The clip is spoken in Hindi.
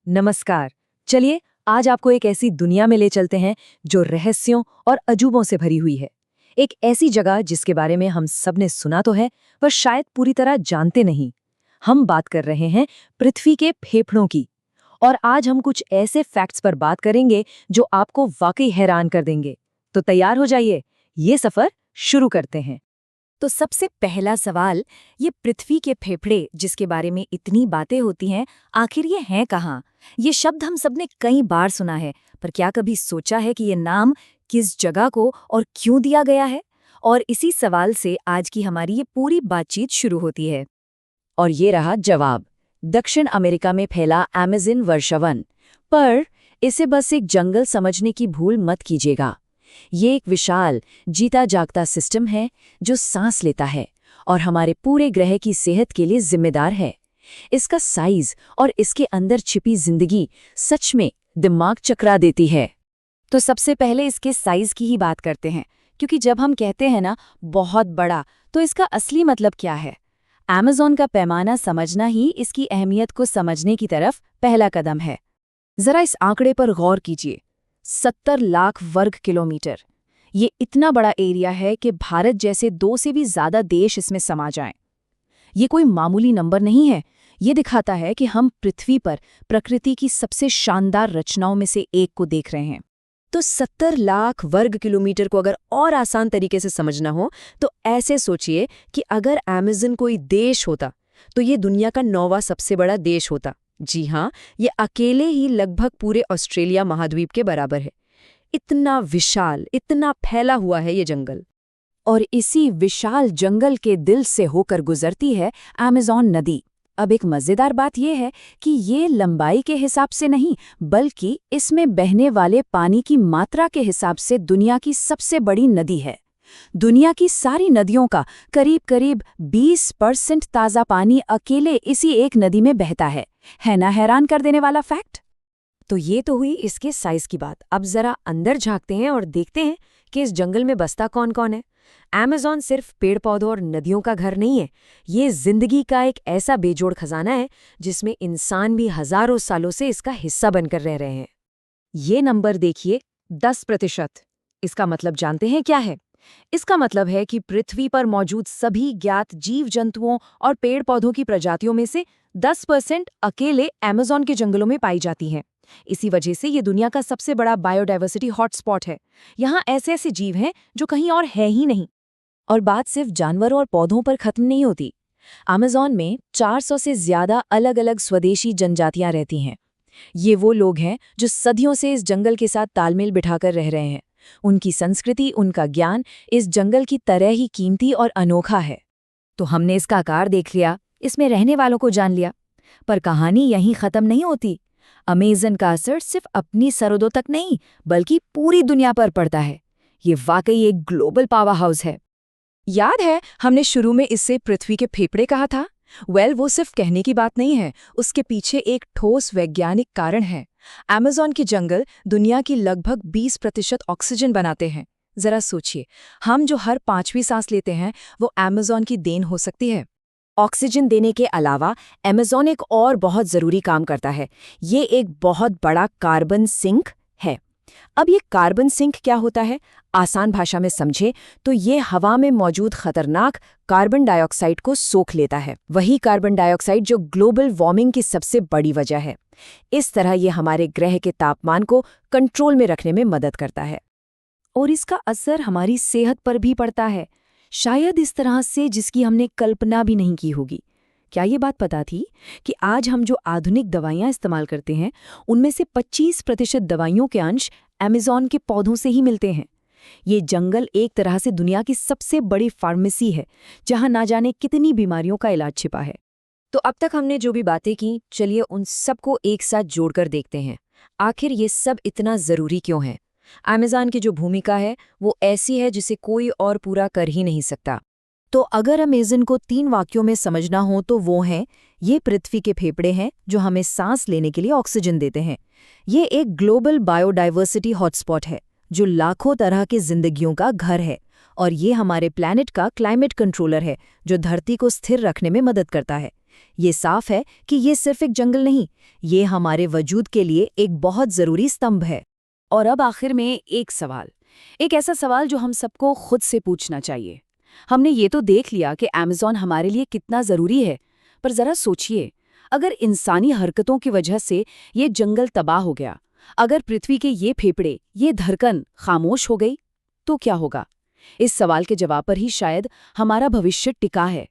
नमस्कार। चलिए आज आपको एक ऐसी दुनिया में ले चलते हैं जो रहस्यों और अजूबों से भरी हुई है। एक ऐसी जगह जिसके बारे में हम सब ने सुना तो है, पर शायद पूरी तरह जानते नहीं। हम बात कर रहे हैं पृथ्वी के फेफड़ों की। और आज हम कुछ ऐसे फैक्ट्स पर बात करेंगे जो आपको वाकई हैरान कर देंगे। तो तैयार हो जाइए, ये सफर शुरू करते हैं। तो सबसे पहला सवाल, ये पृथ्वी के फेफड़े जिसके बारे में इतनी बातें होती हैं, आखिर ये हैं कहाँ? ये शब्द हम सबने कई बार सुना है, पर क्या कभी सोचा है कि ये नाम किस जगह को और क्यों दिया गया है? और इसी सवाल से आज की हमारी ये पूरी बातचीत शुरू होती है। और ये रहा जवाब, दक्षिण अमेरिका में फैला अमेज़न वर्षावन। पर इसे बस एक जंगल समझने की भूल मत कीजिएगा। ये एक विशाल जीता जागता सिस्टम है जो सांस लेता है और हमारे पूरे ग्रह की सेहत के लिए जिम्मेदार है। इसका साइज और इसके अंदर छिपी जिंदगी सच में दिमाग चकरा देती है। तो सबसे पहले इसके साइज की ही बात करते हैं, क्योंकि जब हम कहते हैं ना बहुत बड़ा, तो इसका असली मतलब क्या है? अमेज़न का पैमाना समझना ही इसकी अहमियत को समझने की तरफ पहला कदम है। जरा इस आंकड़े पर गौर कीजिए, 70 लाख वर्ग किलोमीटर। ये इतना बड़ा एरिया है कि भारत जैसे 2 से भी ज्यादा देश इसमें समा जाएं। ये कोई मामूली नंबर नहीं है। ये दिखाता है कि हम पृथ्वी पर प्रकृति की सबसे शानदार रचनाओं में से एक को देख रहे हैं। तो 70 लाख वर्ग किलोमीटर को अगर और आसान तरीके से समझना हो तो ऐसे सोचिए कि अगर अमेज़न कोई देश होता तो ये दुनिया का 9वां सबसे बड़ा देश होता। जी हाँ, ये अकेले ही लगभग पूरे ऑस्ट्रेलिया महाद्वीप के बराबर है। इतना विशाल, इतना फैला हुआ है ये जंगल। और इसी विशाल जंगल के दिल से होकर गुजरती है अमेज़न नदी। अब एक मजेदार बात यह है कि ये लंबाई के हिसाब से नहीं, बल्कि इसमें बहने वाले पानी की मात्रा के हिसाब से दुनिया की सबसे बड़ी नदी है। दुनिया की सारी नदियों का करीब-करीब 20% ताज़ा पानी अकेले इसी एक नदी में बहता है ना हैरान कर देने वाला फैक्ट? तो ये तो हुई इसके साइज की बात। अब जरा अंदर झांकते हैं और देखते हैं कि इस जंगल में बसता कौन कौन है। अमेज़न सिर्फ पेड़ पौधों और नदियों का घर नहीं है, ये जिंदगी का एक ऐसा बेजोड़ खजाना है जिसमें इंसान भी हजारों सालों से इसका हिस्सा बनकर रह रहे हैं। ये नंबर देखिए, 10%। इसका मतलब जानते हैं क्या है? इसका मतलब है कि पृथ्वी पर मौजूद सभी ज्ञात जीव जंतुओं और पेड़ पौधों की प्रजातियों में से 10% अकेले अमेज़न के जंगलों में पाई जाती हैं। इसी वजह से ये दुनिया का सबसे बड़ा बायोडाइवर्सिटी हॉटस्पॉट है। यहाँ ऐसे ऐसे जीव हैं जो कहीं और है ही नहीं। और बात सिर्फ जानवरों और पौधों पर खत्म नहीं होती। अमेज़न में 400 से ज्यादा अलग अलग स्वदेशी जनजातियां रहती हैं। ये वो लोग हैं जो सदियों से इस जंगल के साथ तालमेल बिठाकर रह रहे हैं। उनकी संस्कृति, उनका ज्ञान इस जंगल की तरह ही कीमती और अनोखा है। तो हमने इसका आकार देख लिया, इसमें रहने वालों को जान लिया, पर कहानी यहीं खत्म नहीं होती। अमेज़न का असर सिर्फ अपनी सरहदों तक नहीं, बल्कि पूरी दुनिया पर पड़ता है। ये वाकई एक ग्लोबल पावर हाउस है। याद है हमने शुरू में इससे पृथ्वी के फेफड़े कहा था? वो सिर्फ कहने की बात नहीं है, उसके पीछे एक ठोस वैज्ञानिक कारण है। अमेज़न के जंगल दुनिया की लगभग 20% ऑक्सीजन बनाते हैं। जरा सोचिए, हम जो हर 5वीं सांस लेते हैं वो अमेज़न की देन हो सकती है। ऑक्सीजन देने के अलावा अमेज़न एक और बहुत ज़रूरी काम करता है। ये एक बहुत बड़ा कार्बन सिंक है। अब ये कार्बन सिंक क्या होता है? आसान भाषा में समझे तो ये हवा में मौजूद खतरनाक कार्बन डाइऑक्साइड को सोख लेता है। वही कार्बन डाइऑक्साइड जो ग्लोबल वार्मिंग की सबसे बड़ी वजह है। इस तरह ये हमारे ग्रह के तापमान को कंट्रोल में रखने में मदद करता है। और इसका असर हमारी सेहत पर भी पड़ता है, शायद इस तरह से जिसकी हमने कल्पना भी नहीं की होगी। क्या ये बात पता थी कि आज हम जो आधुनिक दवाइयाँ इस्तेमाल करते हैं, उनमें से 25% दवाइयों के अंश अमेज़न के पौधों से ही मिलते हैं। ये जंगल एक तरह से दुनिया की सबसे बड़ी फार्मेसी है, जहाँ ना जाने कितनी बीमारियों का इलाज छिपा है। तो अब तक हमने जो भी बातें की, चलिए उन सबको एक साथ जोड़कर देखते हैं। आखिर ये सब इतना ज़रूरी क्यों है? अमेज़न की जो भूमिका है वो ऐसी है जिसे कोई और पूरा कर ही नहीं सकता। तो अगर अमेज़न को 3 वाक्यों में समझना हो तो वो हैं, ये पृथ्वी के फेफड़े हैं जो हमें सांस लेने के लिए ऑक्सीजन देते हैं। ये एक ग्लोबल बायोडाइवर्सिटी हॉटस्पॉट है जो लाखों तरह की जिंदगियों का घर है। और ये हमारे प्लैनेट का क्लाइमेट कंट्रोलर है जो धरती को स्थिर रखने में मदद करता है। ये साफ है कि ये सिर्फ एक जंगल नहीं, ये हमारे वजूद के लिए एक बहुत ज़रूरी स्तंभ है। और अब आखिर में एक सवाल, एक ऐसा सवाल जो हम सबको खुद से पूछना चाहिए। हमने ये तो देख लिया कि अमेज़न हमारे लिए कितना ज़रूरी है, पर ज़रा सोचिए, अगर इंसानी हरकतों की वजह से ये जंगल तबाह हो गया, अगर पृथ्वी के ये फेफड़े, ये धड़कन खामोश हो गई, तो क्या होगा? इस सवाल के जवाब पर ही शायद हमारा भविष्य टिका है।